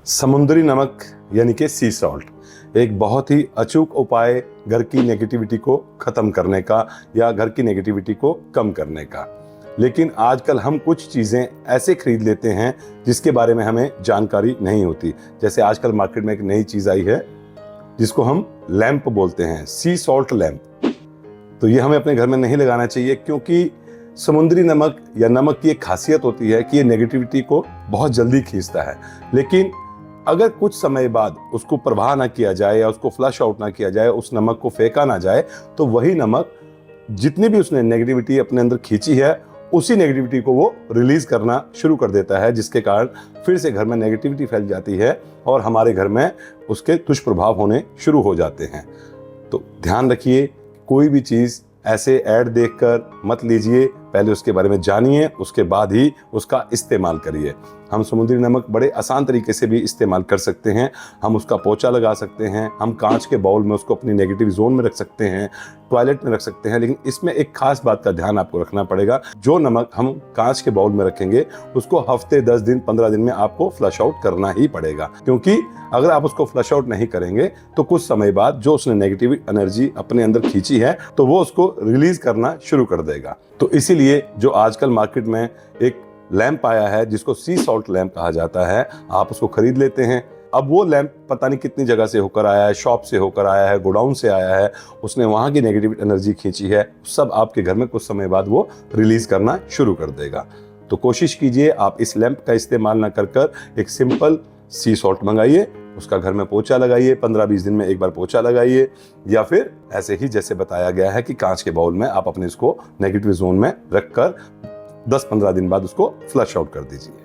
समुद्री नमक यानी कि सी सॉल्ट एक बहुत ही अचूक उपाय घर की नेगेटिविटी को ख़त्म करने का या घर की नेगेटिविटी को कम करने का। लेकिन आजकल हम कुछ चीज़ें ऐसे खरीद लेते हैं जिसके बारे में हमें जानकारी नहीं होती। जैसे आजकल मार्केट में एक नई चीज़ आई है जिसको हम लैंप बोलते हैं, सी सॉल्ट लैंप। तो ये हमें अपने घर में नहीं लगाना चाहिए, क्योंकि समुद्री नमक या नमक की एक खासियत होती है कि ये नेगेटिविटी को बहुत जल्दी खींचता है। लेकिन अगर कुछ समय बाद उसको प्रवाह ना किया जाए या उसको फ्लश आउट ना किया जाए, उस नमक को फेंका ना जाए, तो वही नमक जितनी भी उसने नेगेटिविटी अपने अंदर खींची है उसी नेगेटिविटी को वो रिलीज करना शुरू कर देता है, जिसके कारण फिर से घर में नेगेटिविटी फैल जाती है और हमारे घर में उसके दुष्प्रभाव होने शुरू हो जाते हैं। तो ध्यान रखिए, कोई भी चीज़ ऐसे ऐड देखकर मत लीजिए, पहले उसके बारे में जानिए, उसके बाद ही उसका इस्तेमाल करिए। हम समुद्री नमक बड़े आसान तरीके से भी इस्तेमाल कर सकते हैं। हम उसका पोंछा लगा सकते हैं, हम कांच के बाउल में उसको अपनी नेगेटिव जोन में रख सकते हैं, टॉयलेट में रख सकते हैं। लेकिन इसमें एक खास बात का ध्यान आपको रखना पड़ेगा, जो नमक हम कांच के बाउल में रखेंगे उसको हफ्ते 10 दिन 15 दिन में आपको फ्लश आउट करना ही पड़ेगा, क्योंकि अगर आप उसको फ्लश आउट नहीं करेंगे तो कुछ समय बाद जो उसने नेगेटिव एनर्जी अपने अंदर खींची है तो वो उसको रिलीज करना शुरू कर देगा। तो इसीलिए जो आजकल मार्केट में एक लैंप आया है जिसको सी सॉल्ट लैंप कहा जाता है, आप उसको खरीद लेते हैं। अब वो लैंप पता नहीं कितनी जगह से होकर आया है, शॉप से होकर आया है, गोडाउन से आया है, उसने वहाँ की नेगेटिव एनर्जी खींची है, सब आपके घर में कुछ समय बाद वो रिलीज करना शुरू कर देगा। तो कोशिश कीजिए आप इस लैंप का इस्तेमाल ना कर एक सिंपल सी सॉल्ट मंगाइए, उसका घर में पोंछा लगाइए, 15-20 दिन में एक बार पोंछा लगाइए, या फिर ऐसे ही जैसे बताया गया है कि कांच के बाउल में आप अपने इसको नेगेटिव जोन में रखकर 10-15 दिन बाद उसको फ्लश आउट कर दीजिए।